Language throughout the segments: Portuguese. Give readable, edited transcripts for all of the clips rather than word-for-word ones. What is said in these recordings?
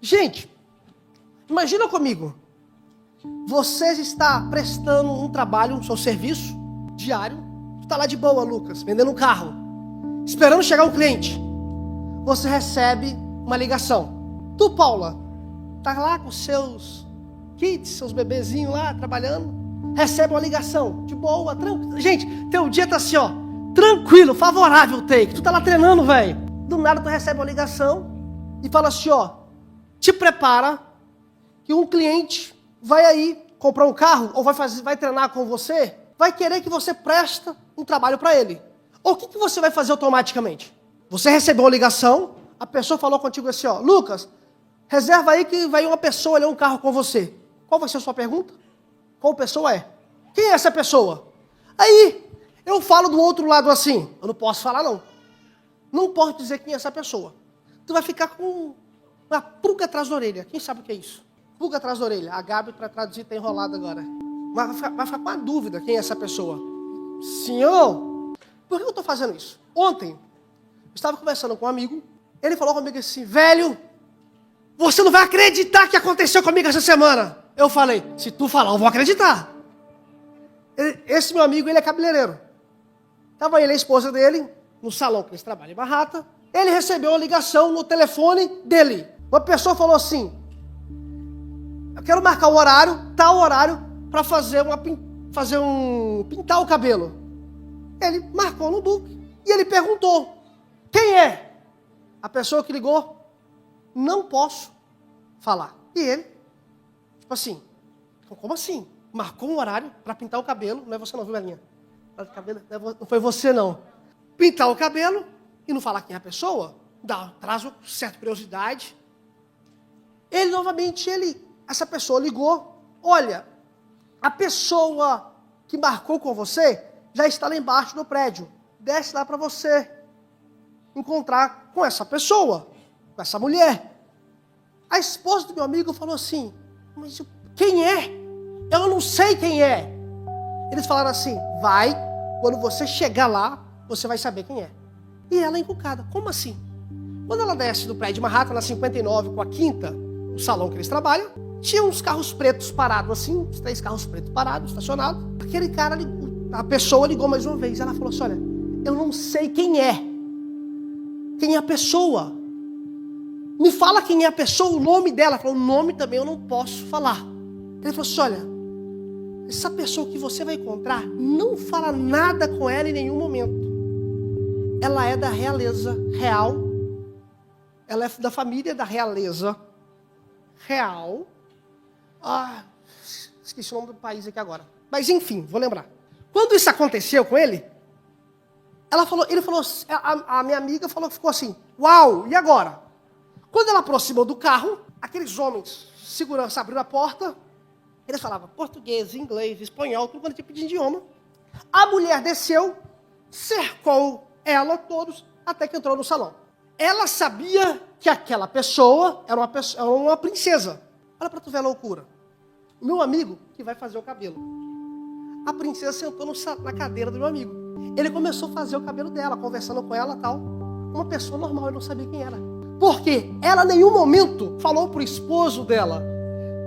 Gente, imagina comigo. Você está prestando um trabalho, um seu serviço diário. Tu está lá de boa, Lucas, vendendo um carro, esperando chegar um cliente. Você recebe uma ligação. Tu, Paula, tá lá com seus kids, seus bebezinhos lá trabalhando. Recebe uma ligação, de boa, tranquilo. Gente, teu dia tá assim, ó, tranquilo, favorável, take. Tu tá lá treinando, velho. Do nada tu recebe uma ligação e fala assim, ó, te prepara que um cliente vai aí comprar um carro ou vai treinar com você, vai querer que você preste um trabalho para ele. O que você vai fazer automaticamente? Você recebeu uma ligação, a pessoa falou contigo assim, ó, Lucas, reserva aí que vai uma pessoa olhar um carro com você. Qual vai ser a sua pergunta? Qual pessoa é? Quem é essa pessoa? Aí, eu falo do outro lado assim, eu não posso falar não. Não posso dizer quem é essa pessoa. Tu vai ficar com uma pulga atrás da orelha. Quem sabe o que é isso? Pulga atrás da orelha. A Gabi, para traduzir, está enrolada agora. Vai ficar com uma dúvida quem é essa pessoa. Senhor, por que eu estou fazendo isso? Ontem, eu estava conversando com um amigo. Ele falou comigo assim, velho, você não vai acreditar o que aconteceu comigo essa semana. Eu falei, se tu falar, eu vou acreditar. Esse meu amigo, ele é cabeleireiro. Estava ele e a esposa dele, no salão que eles trabalham em Barrata. Ele recebeu uma ligação no telefone dele. Uma pessoa falou assim, eu quero marcar o horário, tal horário, para pintar o cabelo. Ele marcou no book. E ele perguntou, quem é? A pessoa que ligou, não posso falar. E ele, tipo assim, como assim? Marcou um horário para pintar o cabelo, não é você não, viu, Belinha? Não foi você não. Pintar o cabelo e não falar quem é a pessoa, traz uma certa curiosidade. Ele novamente, essa pessoa ligou, olha, a pessoa que marcou com você já está lá embaixo do prédio. Desce lá para você encontrar com essa pessoa, com essa mulher. A esposa do meu amigo falou assim, mas quem é? Eu não sei quem é. Eles falaram assim, vai, quando você chegar lá, você vai saber quem é. E ela encucada, como assim? Quando ela desce do prédio de Manhattan, na 59 com a quinta, o salão que eles trabalham, tinha uns carros pretos parados assim, uns 3 carros pretos parados, estacionados. Aquele cara, a pessoa ligou mais uma vez, ela falou assim, olha, eu não sei quem é. Quem é a pessoa? Me fala quem é a pessoa, o nome dela. Ela falou, o nome também eu não posso falar. Ele falou assim, olha, essa pessoa que você vai encontrar, não fala nada com ela em nenhum momento. Ela é da realeza real. Ela é da família da realeza real. Esqueci o nome do país aqui agora. Mas enfim, vou lembrar. Quando isso aconteceu com ele, ele falou, a minha amiga ficou assim, uau, e agora? Quando ela aproximou do carro, aqueles homens, segurança, abriram a porta, eles falavam português, inglês, espanhol, tudo quanto tipo de idioma. A mulher desceu, cercou ela, todos, até que entrou no salão. Ela sabia que aquela pessoa era uma princesa. Olha para tu ver a loucura. O meu amigo que vai fazer o cabelo. A princesa sentou na cadeira do meu amigo. Ele começou a fazer o cabelo dela, conversando com ela e tal. Uma pessoa normal, ele não sabia quem era. Porque ela em nenhum momento falou para o esposo dela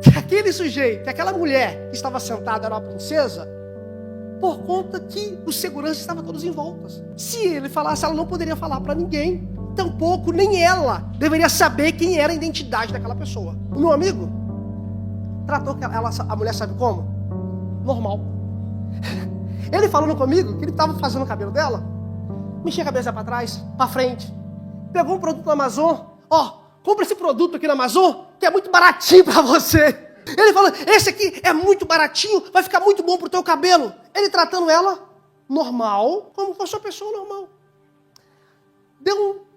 que aquele sujeito, que aquela mulher que estava sentada era uma princesa, por conta que os seguranças estavam todos em voltas. Se ele falasse, ela não poderia falar para ninguém, tampouco nem ela deveria saber quem era a identidade daquela pessoa. O meu amigo tratou a mulher, sabe como? Normal. Ele falando comigo que ele estava fazendo o cabelo dela, mexia a cabeça para trás, para frente, pegou um produto na Amazon, compra esse produto aqui na Amazon, que é muito baratinho para você. Ele falou, esse aqui é muito baratinho, vai ficar muito bom pro teu cabelo. Ele tratando ela normal, como fosse uma pessoa normal.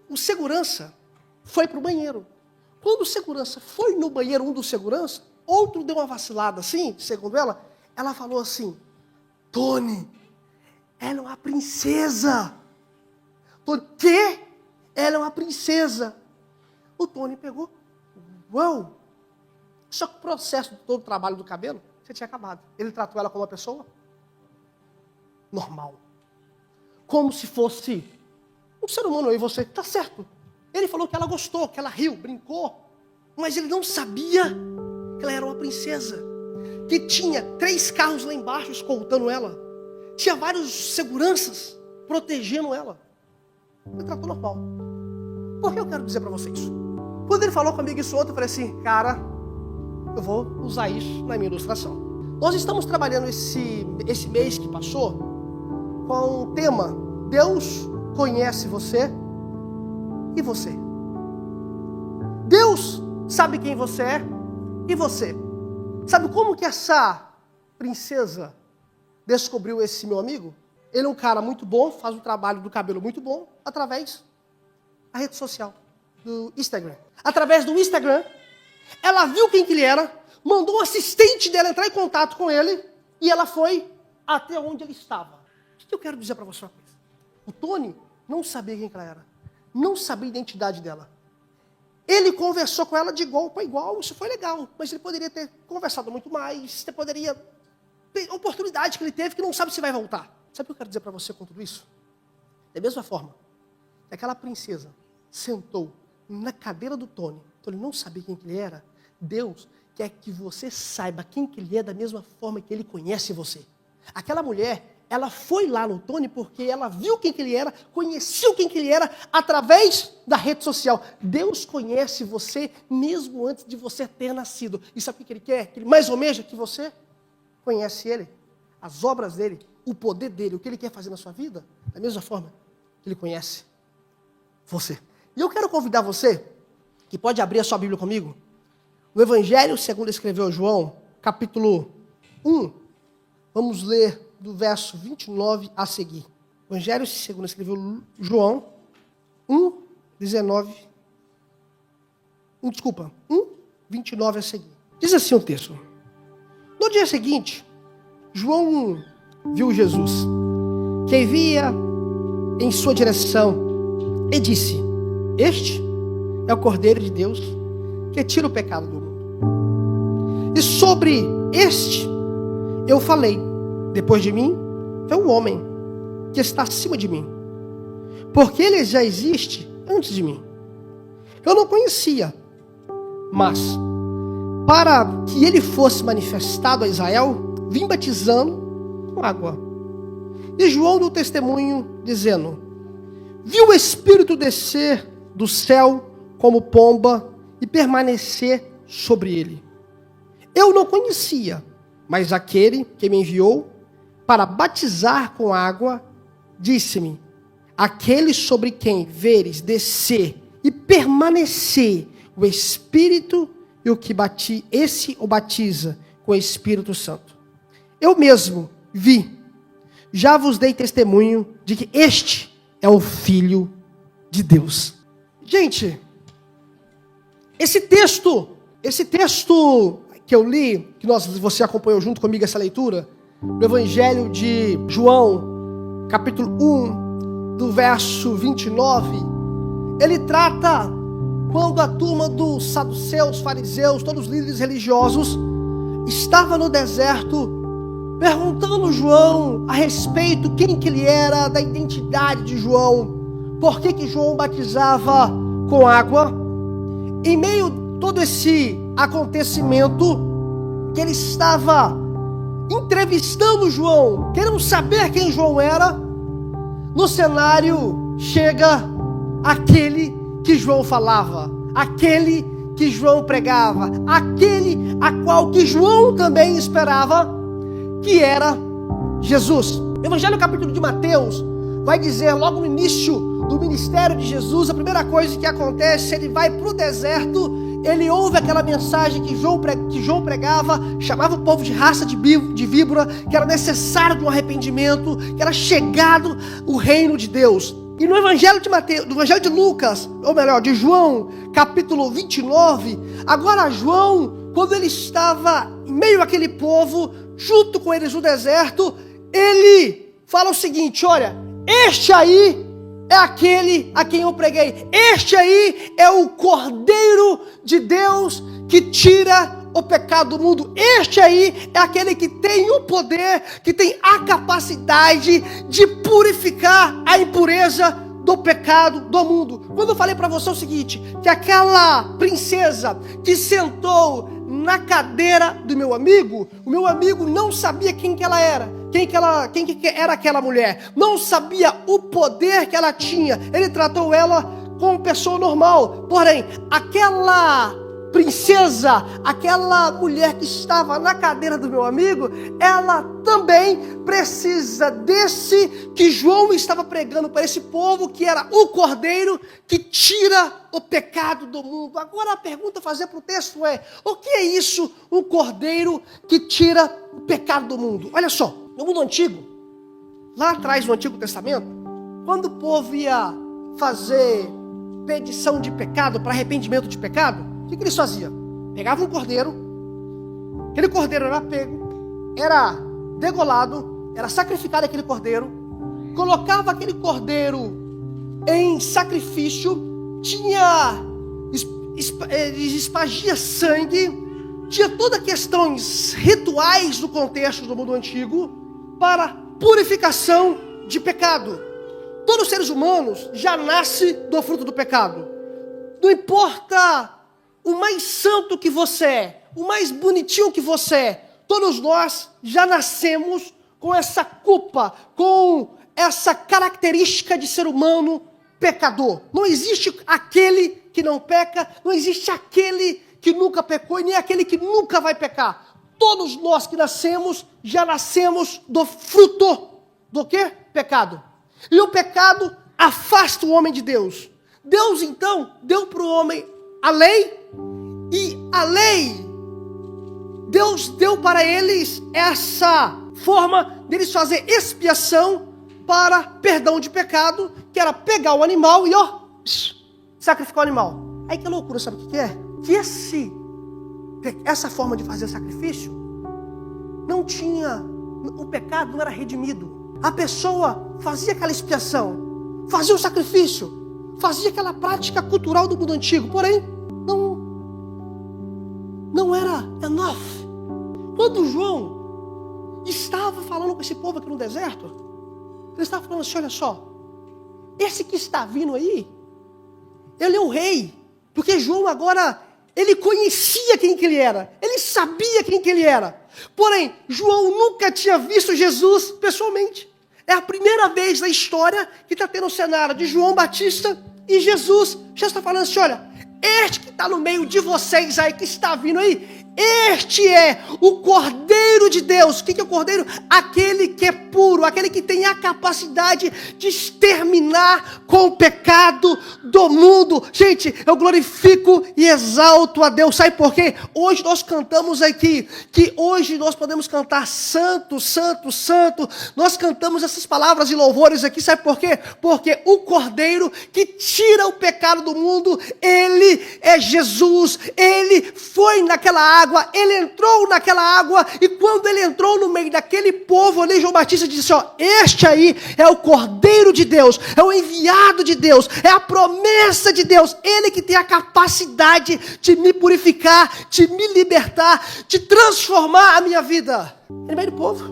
O segurança foi pro banheiro. Quando o segurança foi no banheiro, um dos seguranças, outro deu uma vacilada assim, segundo ela falou assim, Tony, ela é uma princesa. Tony, quê? Ela é uma princesa. O Tony pegou, uau. Só que o processo de todo o trabalho do cabelo, você tinha acabado. Ele tratou ela como uma pessoa normal. Como se fosse um ser humano, eu e você, tá certo. Ele falou que ela gostou, que ela riu, brincou. Mas ele não sabia que ela era uma princesa, que tinha 3 carros lá embaixo escoltando ela, tinha vários seguranças protegendo ela. Ele tratou normal. Por que eu quero dizer para você isso? Quando ele falou comigo isso ontem, eu falei assim, cara, eu vou usar isso na minha ilustração. Nós estamos trabalhando esse mês que passou com o tema Deus conhece você e você. Deus sabe quem você é e você. Sabe como que essa princesa descobriu esse meu amigo? Ele é um cara muito bom, faz um trabalho do cabelo muito bom, através da rede social, do Instagram. Através do Instagram, ela viu quem que ele era, mandou um assistente dela entrar em contato com ele, e ela foi até onde ele estava. O que eu quero dizer para você uma coisa? O Tony não sabia quem que ela era, não sabia a identidade dela. Ele conversou com ela de igual para igual, isso foi legal, mas ele poderia ter conversado muito mais, você poderia ter oportunidade que ele teve que não sabe se vai voltar. Sabe o que eu quero dizer para você com tudo isso? Da mesma forma, aquela princesa sentou na cadeira do Tony, então ele não sabia quem que ele era, Deus quer que você saiba quem que ele é da mesma forma que ele conhece você. Aquela mulher, ela foi lá no Tony porque ela viu quem que ele era, conheceu quem que ele era através da rede social. Deus conhece você mesmo antes de você ter nascido. E sabe o que ele quer? Que ele mais almeja que você conhece ele, as obras dele, o poder dele, o que ele quer fazer na sua vida, da mesma forma que ele conhece você. E eu quero convidar você, que pode abrir a sua Bíblia comigo, no Evangelho segundo escreveu João, capítulo 1, vamos ler do verso 29 a seguir. Evangelho segundo escreveu João 1, 29 a seguir. Diz assim o texto. No dia seguinte, João viu Jesus, que via em sua direção, e disse, este é o Cordeiro de Deus, que tira o pecado do mundo. E sobre este eu falei, depois de mim, é um homem que está acima de mim, porque ele já existe antes de mim. Eu não conhecia, mas para que ele fosse manifestado a Israel, vim batizando com água. E João deu testemunho, dizendo, viu o Espírito descer do céu como pomba e permanecer sobre ele. Eu não conhecia, mas aquele que me enviou para batizar com água, disse-me, aquele sobre quem veres descer e permanecer o Espírito e o que esse o batiza com o Espírito Santo. Eu mesmo vi, já vos dei testemunho de que este é o Filho de Deus. Gente, esse texto que eu li, que você acompanhou junto comigo essa leitura, do Evangelho de João, capítulo 1, do verso 29, ele trata quando a turma dos saduceus, fariseus, todos os líderes religiosos, estava no deserto, perguntando João a respeito quem que ele era, da identidade de João, por que João batizava com água. Em meio a todo esse acontecimento, que ele estava entrevistando João, querendo saber quem João era, no cenário chega aquele que João falava, aquele que João pregava, aquele a qual que João também esperava, que era Jesus. O Evangelho capítulo de Mateus vai dizer logo no início do ministério de Jesus, a primeira coisa que acontece, ele vai para o deserto, ele ouve aquela mensagem que João pregava, chamava o povo de raça de víbora, que era necessário de um arrependimento, que era chegado o reino de Deus. E no Evangelho de Mateus, no Evangelho de Lucas, ou melhor, de João, capítulo 29, agora João, quando ele estava em meio àquele povo, junto com eles no deserto, ele fala o seguinte, olha, este aí é aquele a quem eu preguei, este aí é o Cordeiro de Deus que tira o pecado do mundo, este aí é aquele que tem o poder, que tem a capacidade de purificar a impureza do pecado do mundo. Quando eu falei para você o seguinte, que aquela princesa que sentou na cadeira do meu amigo, o meu amigo não sabia quem que ela era, quem que era aquela mulher, não sabia o poder que ela tinha, ele tratou ela como pessoa normal, porém, aquela princesa, aquela mulher que estava na cadeira do meu amigo, ela também precisa desse que João estava pregando para esse povo, que era o Cordeiro que tira o pecado do mundo. Agora a pergunta a fazer para o texto é, o que é isso, um Cordeiro que tira o pecado do mundo? Olha só, no mundo antigo, lá atrás no Antigo Testamento, quando o povo ia fazer petição de pecado, para arrependimento de pecado, o que eles faziam? Pegavam um cordeiro, aquele cordeiro era pego, era degolado, era sacrificado aquele cordeiro, colocava aquele cordeiro em sacrifício, espargia sangue, tinha todas questões rituais do contexto do mundo antigo para purificação de pecado. Todos os seres humanos já nascem do fruto do pecado. Não importa o mais santo que você é, o mais bonitinho que você é, todos nós já nascemos com essa culpa, com essa característica de ser humano pecador. Não existe aquele que não peca, não existe aquele que nunca pecou e nem aquele que nunca vai pecar. Todos nós que nascemos, já nascemos do fruto do quê? Pecado. E o pecado afasta o homem de Deus. Deus então deu para o homem a lei, e a lei, Deus deu para eles essa forma deles fazer expiação para perdão de pecado, que era pegar o animal e sacrificar o animal. Aí que loucura, sabe o que é? Que essa forma de fazer sacrifício não tinha, o pecado não era redimido. A pessoa fazia aquela expiação, fazia o sacrifício, fazia aquela prática cultural do mundo antigo, porém não era enough. Quando João estava falando com esse povo aqui no deserto, ele estava falando assim, olha só, esse que está vindo aí, ele é o rei, porque João agora, ele conhecia quem que ele era, ele sabia quem que ele era, porém, João nunca tinha visto Jesus pessoalmente. É a primeira vez na história que está tendo o cenário de João Batista e Jesus. Já está falando assim, olha, este que está no meio de vocês aí, que está vindo aí, este é o Cordeiro de Deus. O que é o Cordeiro? Aquele que é puro, aquele que tem a capacidade de exterminar com o pecado do mundo. Gente, eu glorifico e exalto a Deus. Sabe por quê? Hoje nós cantamos aqui, que hoje nós podemos cantar santo, santo, santo. Nós cantamos essas palavras e louvores aqui, sabe por quê? Porque o Cordeiro que tira o pecado do mundo, ele é Jesus. Ele foi naquela água, ele entrou naquela água, e quando ele entrou no meio daquele povo, ali João Batista disse, ó, este aí é o Cordeiro de Deus, é o enviado de Deus, é a promessa de Deus, ele que tem a capacidade de me purificar, de me libertar, de transformar a minha vida. No meio do povo,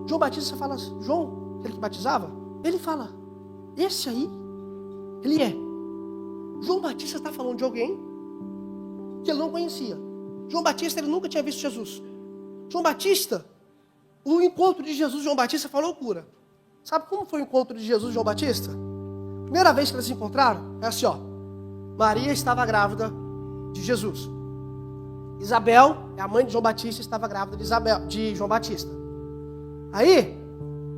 João Batista fala, João, aquele que batizava, ele fala, esse aí, ele é. João Batista está falando de alguém que ele não conhecia. João Batista, ele nunca tinha visto Jesus. João Batista, o encontro de Jesus e João Batista foi uma loucura. Sabe como foi o encontro de Jesus e João Batista? Primeira vez que eles se encontraram, é assim, ó. Maria estava grávida de Jesus. Isabel, a mãe de João Batista, estava grávida de João Batista. Aí,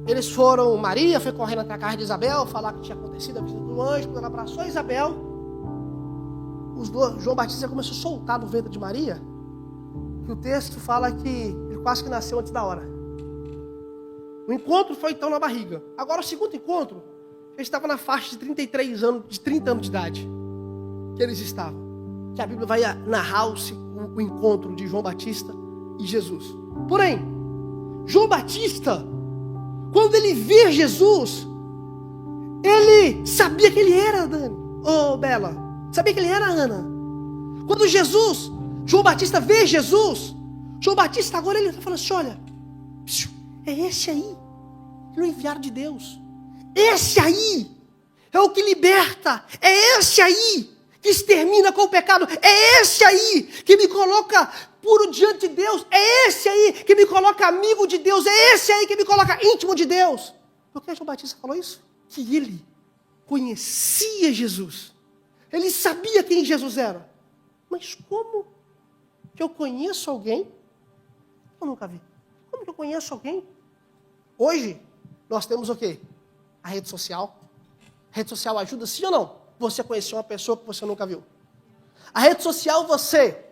eles foram, Maria foi correndo até a casa de Isabel, falar que tinha acontecido a visita do anjo. Quando ela abraçou Isabel, João Batista começou a soltar no ventre de Maria, que o texto fala que ele quase que nasceu antes da hora. O encontro foi então na barriga. Agora o segundo encontro, ele estava na faixa de 33 anos, de 30 anos de idade, que eles estavam. Que a Bíblia vai narrar o encontro de João Batista e Jesus. Porém, João Batista, quando ele via Jesus, ele sabia que ele era, Dani, Bela. Sabia que ele era, Ana? Quando João Batista vê Jesus, João Batista agora ele está falando assim, olha, é esse aí, ele é o enviado de Deus. Esse aí é o que liberta. É esse aí que extermina com o pecado. É esse aí que me coloca puro diante de Deus. É esse aí que me coloca amigo de Deus. É esse aí que me coloca íntimo de Deus. Por que João Batista falou isso? Que ele conhecia Jesus. Ele sabia quem Jesus era. Mas como que eu conheço alguém que eu nunca vi? Como que eu conheço alguém? Hoje, nós temos o quê? A rede social. A rede social ajuda, sim ou não? Você conheceu uma pessoa que você nunca viu. A rede social, você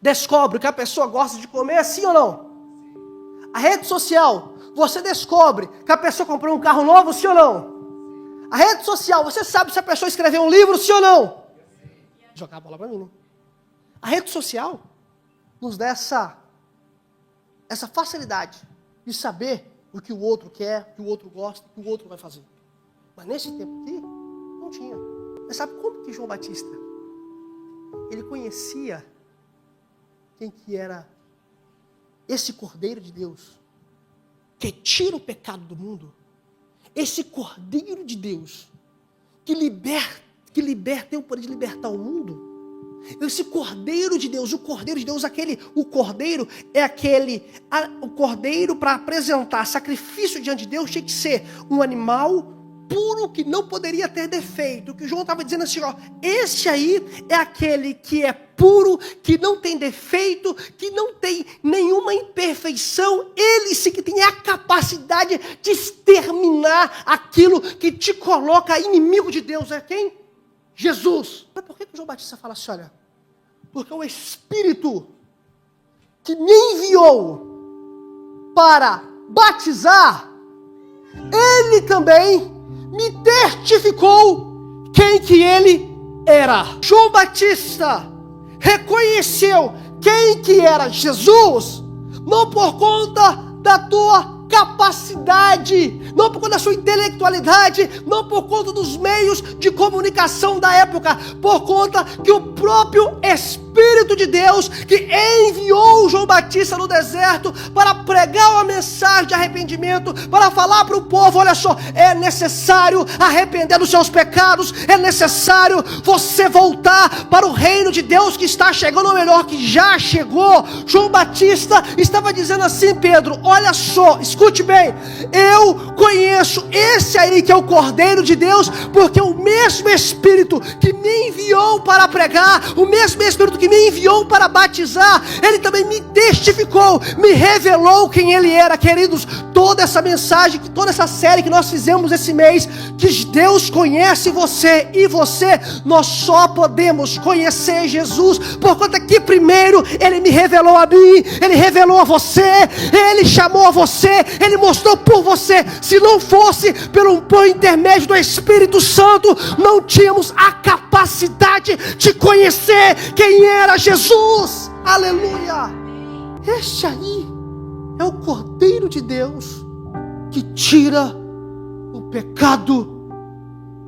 descobre que a pessoa gosta de comer, sim ou não? A rede social, você descobre que a pessoa comprou um carro novo, sim ou não? A rede social, você sabe se a pessoa escreveu um livro, sim ou não? Jogar a bola para mim, né? A rede social nos dá essa facilidade de saber o que o outro quer, o que o outro gosta, o que o outro vai fazer. Mas nesse tempo aqui, não tinha. Mas sabe como que João Batista, ele conhecia quem que era esse Cordeiro de Deus, que tira o pecado do mundo, esse Cordeiro de Deus, que liberta, tem o poder de libertar o mundo. Esse Cordeiro de Deus, o Cordeiro de Deus, o Cordeiro o Cordeiro para apresentar sacrifício diante de Deus tinha que ser um animal puro que não poderia ter defeito. O que o João estava dizendo assim, ó, esse aí é aquele que é puro, que não tem defeito, que não tem nenhuma imperfeição. Ele sim que tem a capacidade de exterminar aquilo que te coloca inimigo de Deus. É quem? Jesus. Mas por que o João Batista fala assim, olha, porque o Espírito que me enviou para batizar, ele também me testificou quem que ele era. João Batista reconheceu quem que era Jesus, não por conta da tua capacidade, não por conta da sua intelectualidade, não por conta dos meios de comunicação da época, por conta que o próprio Espírito de Deus que enviou João Batista no deserto para pregar uma mensagem de arrependimento, para falar para o povo, olha só, é necessário arrepender dos seus pecados, é necessário você voltar para o reino de Deus que está chegando, ou melhor, que já chegou. João Batista estava dizendo assim, Pedro, olha só, escute bem, eu conheço esse aí que é o Cordeiro de Deus, porque o mesmo Espírito que me enviou para pregar, o mesmo Espírito que me enviou para batizar, ele também me testificou, me revelou quem ele era. Queridos, toda essa mensagem, toda essa série que nós fizemos esse mês, que Deus conhece você e você, nós só podemos conhecer Jesus por conta que primeiro ele me revelou a mim, ele revelou a você, ele chamou a você, ele mostrou por você. Se não fosse pelo intermédio do Espírito Santo, não tínhamos a capacidade de conhecer quem era Jesus. Aleluia. Este aí é o Cordeiro de Deus que tira o pecado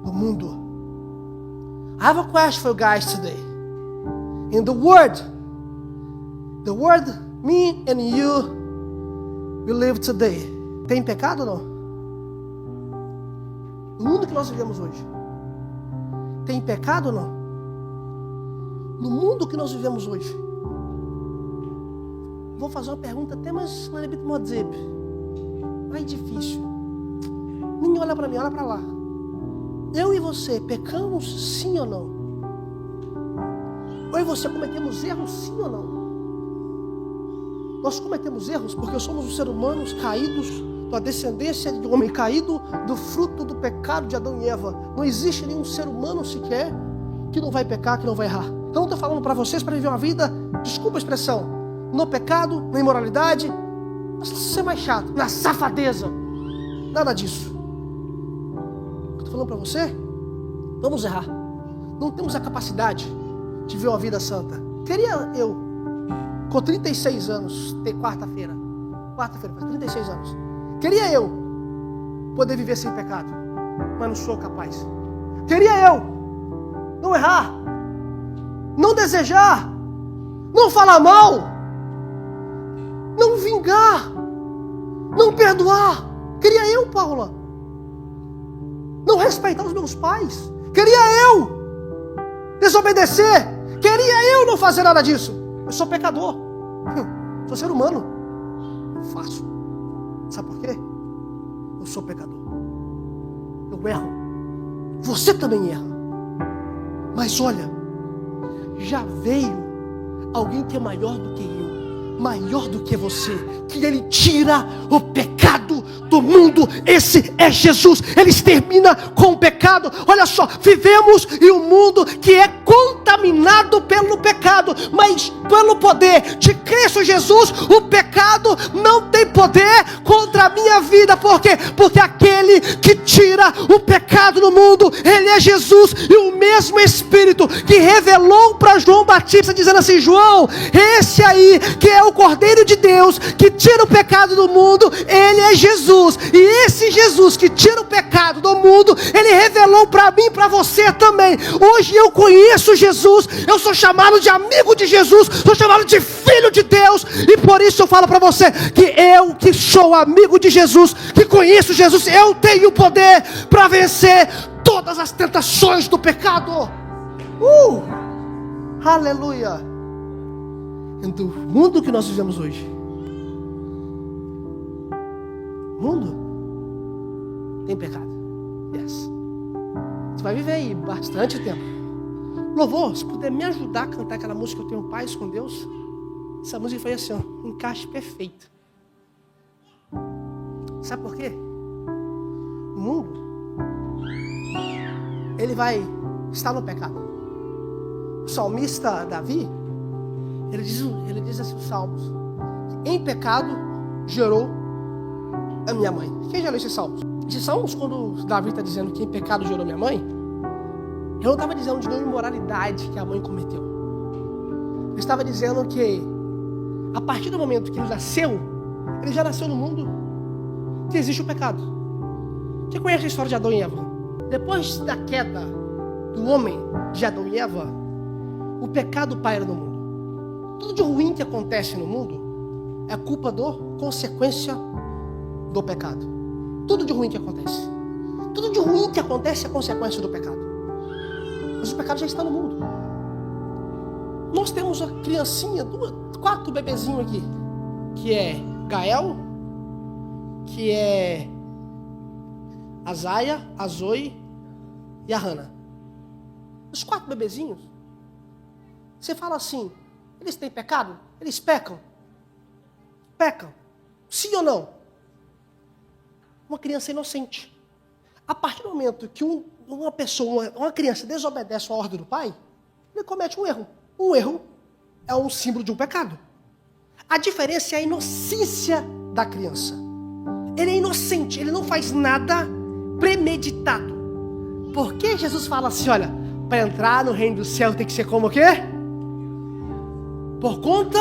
do mundo. I have a question for you guys today. In the word me and you we live today, tem pecado ou não? No mundo que nós vivemos hoje, tem pecado ou não? No mundo que nós vivemos hoje, vou fazer uma pergunta até mais difícil. Nem olha para mim, olha para lá. Eu e você pecamos sim ou não? Eu e você cometemos erros sim ou não? Nós cometemos erros porque somos os seres humanos caídos, da descendência de homem caído, do fruto do pecado de Adão e Eva. Não existe nenhum ser humano sequer que não vai pecar, que não vai errar. Eu não estou falando para vocês para viver uma vida, desculpa a expressão, no pecado, na imoralidade, mas ser mais chato, na safadeza. Nada disso. Eu estou falando para você, vamos errar. Não temos a capacidade de viver uma vida santa. Queria eu, com 36 anos, quarta-feira faz 36 anos. Queria eu poder viver sem pecado, mas não sou capaz. Queria eu não errar, não desejar, não falar mal, não vingar, não perdoar. Queria eu, Paula. não respeitar os meus pais. Queria eu desobedecer. Queria eu não fazer nada disso. Eu sou pecador. Sou ser humano. Eu faço. Sabe por quê? Eu sou pecador. Eu erro. Você também erra. Mas olha, já veio alguém que é maior do que eu, maior do que você, que ele tira o pecado do mundo. Esse é Jesus. Ele extermina com o pecado. Olha só, vivemos em um mundo que é contaminado pelo pecado, mas pelo poder de Cristo Jesus, o pecado não tem poder contra a minha vida. Por quê? Porque aquele que tira o pecado do mundo, ele é Jesus. E o mesmo Espírito que revelou para João Batista, dizendo assim: João, esse aí que é o Cordeiro de Deus, que tira o pecado do mundo, ele é Jesus. E esse Jesus que tira o pecado do mundo, ele revelou para mim e para você também. Hoje eu conheço Jesus, eu sou chamado de amigo de Jesus, sou chamado de filho de Deus. E por isso eu falo para você que eu que sou amigo de Jesus, que conheço Jesus, eu tenho poder para vencer todas as tentações do pecado. Aleluia. Do mundo que nós vivemos hoje, mundo tem pecado. Yes. Você vai viver aí bastante tempo. Louvor, se puder me ajudar a cantar aquela música Eu Tenho Paz com Deus. Essa música foi assim, ó, um encaixe perfeito. Sabe por quê? O mundo, ele vai estar no pecado. O salmista Davi, ele diz assim os salmos: em pecado gerou a minha mãe. Quem já leu esses salmos? Esses salmos, quando Davi está dizendo que em pecado gerou minha mãe, ele não estava dizendo de nenhuma imoralidade que a mãe cometeu. Ele estava dizendo que a partir do momento que ele nasceu, ele já nasceu no mundo que existe o pecado. Você conhece a história de Adão e Eva? Depois da queda do homem, de Adão e Eva, o pecado paira no mundo. Tudo de ruim que acontece no mundo é culpa consequência do pecado. Tudo de ruim que acontece. Tudo de ruim que acontece é consequência do pecado. Mas o pecado já está no mundo. Nós temos uma criancinha, 4 bebezinhos aqui, que é Gael, que é a Zaya, a Zoe e a Hannah. Os 4 bebezinhos, você fala assim, eles têm pecado? Eles pecam? Pecam. Sim ou não? Uma criança inocente. A partir do momento que uma pessoa, uma criança desobedece a ordem do pai, ele comete um erro. Um erro é um símbolo de um pecado. A diferença é a inocência da criança. Ele é inocente, ele não faz nada premeditado. Por que Jesus fala assim, olha, para entrar no reino do céu tem que ser como o quê? Por conta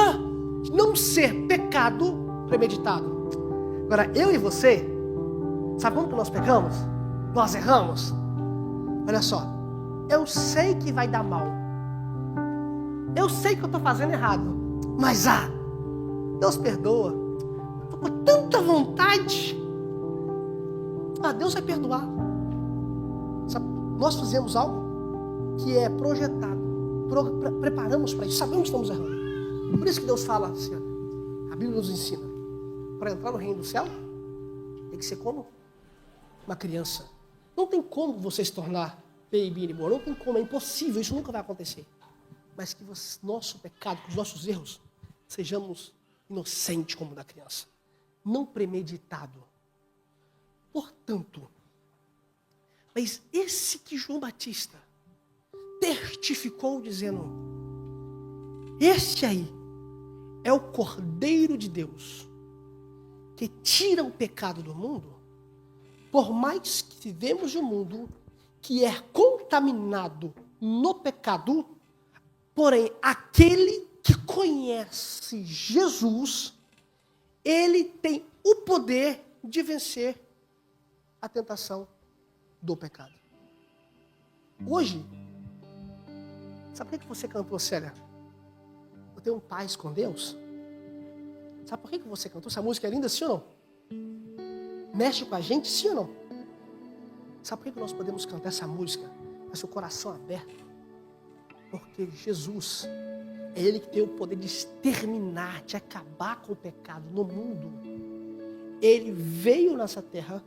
de não ser pecado premeditado. Agora, eu e você, sabe como que nós pecamos? Nós erramos. Olha só, eu sei que vai dar mal. Eu sei que eu estou fazendo errado. Mas, Deus perdoa. Estou com tanta vontade. Deus vai perdoar. Sabe, nós fizemos algo que é projetado. Preparamos para isso. Sabemos que estamos errando. Por isso que Deus fala assim, a Bíblia nos ensina. Para entrar no reino do céu, tem que ser como uma criança. Não tem como você se tornar baby anymore. Não tem como, é impossível. Isso nunca vai acontecer. Mas que nosso pecado, que os nossos erros, sejamos inocentes como da criança. Não premeditado. Portanto, mas esse que João Batista testificou dizendo, este aí é o Cordeiro de Deus, que tira o pecado do mundo, por mais que vivemos um mundo que é contaminado no pecado, porém, aquele que conhece Jesus, ele tem o poder de vencer a tentação do pecado. Hoje, sabe por que você cantou, Célia? Eu tenho paz com Deus. Sabe por que você cantou? Essa música é linda, sim ou não? Mexe com a gente, sim ou não? Sabe por que nós podemos cantar essa música com seu coração aberto? Porque Jesus é Ele que tem o poder de exterminar, de acabar com o pecado no mundo. Ele veio nessa terra,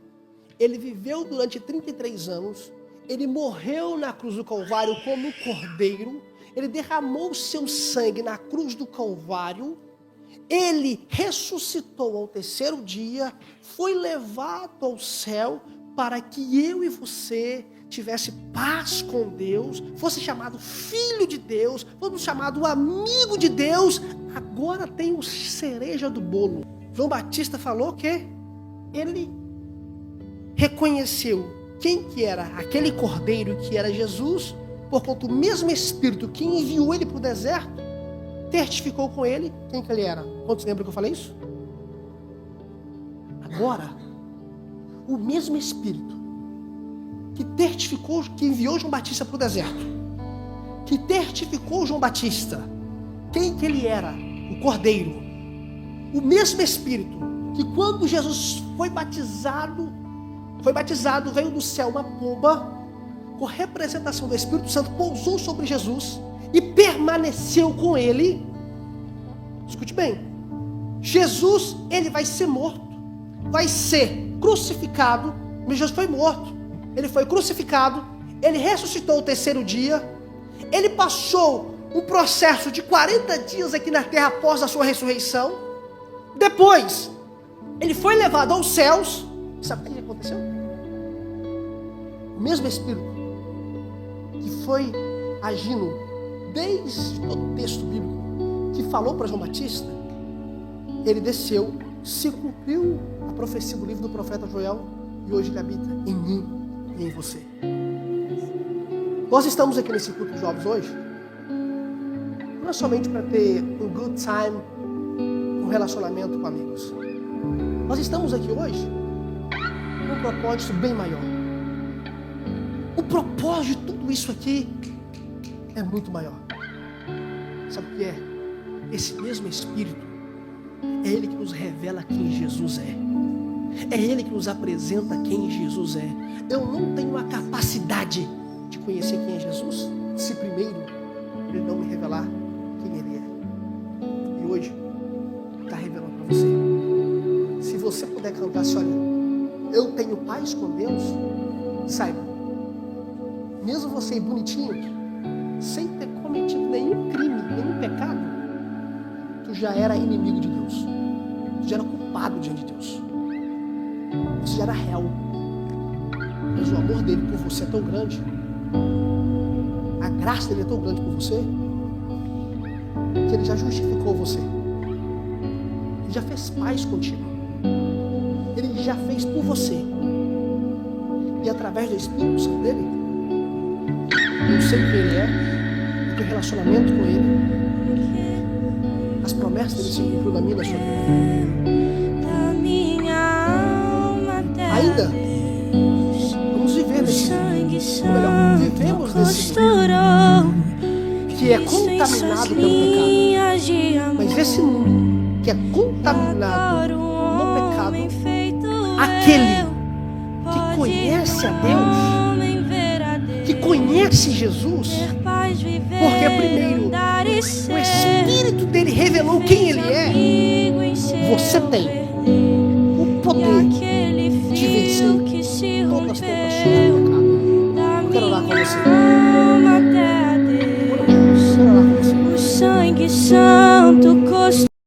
Ele viveu durante 33 anos, Ele morreu na cruz do Calvário como um cordeiro, Ele derramou o seu sangue na cruz do Calvário, Ele ressuscitou ao terceiro dia, foi levado ao céu para que eu e você tivesse paz com Deus, fosse chamado filho de Deus, fosse chamado amigo de Deus. Agora tem o cereja do bolo. João Batista falou que ele reconheceu quem que era aquele cordeiro que era Jesus, porquanto o mesmo Espírito que enviou ele para o deserto, testificou com ele quem que ele era. Quantos lembram que eu falei isso? Agora, o mesmo Espírito que testificou, que enviou João Batista para o deserto, que testificou João Batista quem que ele era, o cordeiro, o mesmo Espírito que quando Jesus foi batizado, veio do céu uma pomba com representação do Espírito Santo, pousou sobre Jesus e permaneceu com ele. Escute bem, Jesus, ele vai ser morto, vai ser crucificado, mas Jesus foi morto, ele foi crucificado, ele ressuscitou o terceiro dia, ele passou um processo de 40 dias aqui na terra após a sua ressurreição, depois ele foi levado aos céus. Sabe o que aconteceu? O mesmo Espírito que foi agindo desde o texto bíblico que falou para João Batista, ele desceu, se cumpriu a profecia do livro do profeta Joel, e hoje ele habita em mim e em você. Nós estamos aqui nesse culto de jovens hoje, não é somente para ter um good time, um relacionamento com amigos. Nós estamos aqui hoje com um propósito bem maior. O propósito de tudo isso aqui é muito maior. Sabe o que é? Esse mesmo Espírito é Ele que nos revela quem Jesus é. É Ele que nos apresenta quem Jesus é. Eu não tenho a capacidade de conhecer quem é Jesus se primeiro Ele não me revelar quem Ele é. E hoje está revelando para você. Se você puder cantar assim, olha, eu tenho paz com Deus, saiba, mesmo você ir bonitinho, sem ter cometido nenhum crime, nenhum pecado, tu já era inimigo de Deus, tu já era culpado diante de Deus, você já era réu. Mas o amor dele por você é tão grande, a graça dele é tão grande por você, que ele já justificou você, ele já fez paz contigo, ele já fez por você, e através do Espírito Santo dele, eu sei quem ele é, eu tenho relacionamento com ele, as promessas dele se cumpriram na minha e na sua vida. Ainda vamos viver nesse mundo, ou melhor, vivemos nesse mundo que é contaminado pelo pecado. Mas esse mundo que é contaminado no pecado, aquele que conhece a Deus, que conhece Jesus, porque primeiro o Espírito dele revelou quem ele é, você tem o poder de vencer todas as tentações do pecado. Eu quero orar com você. O sangue santo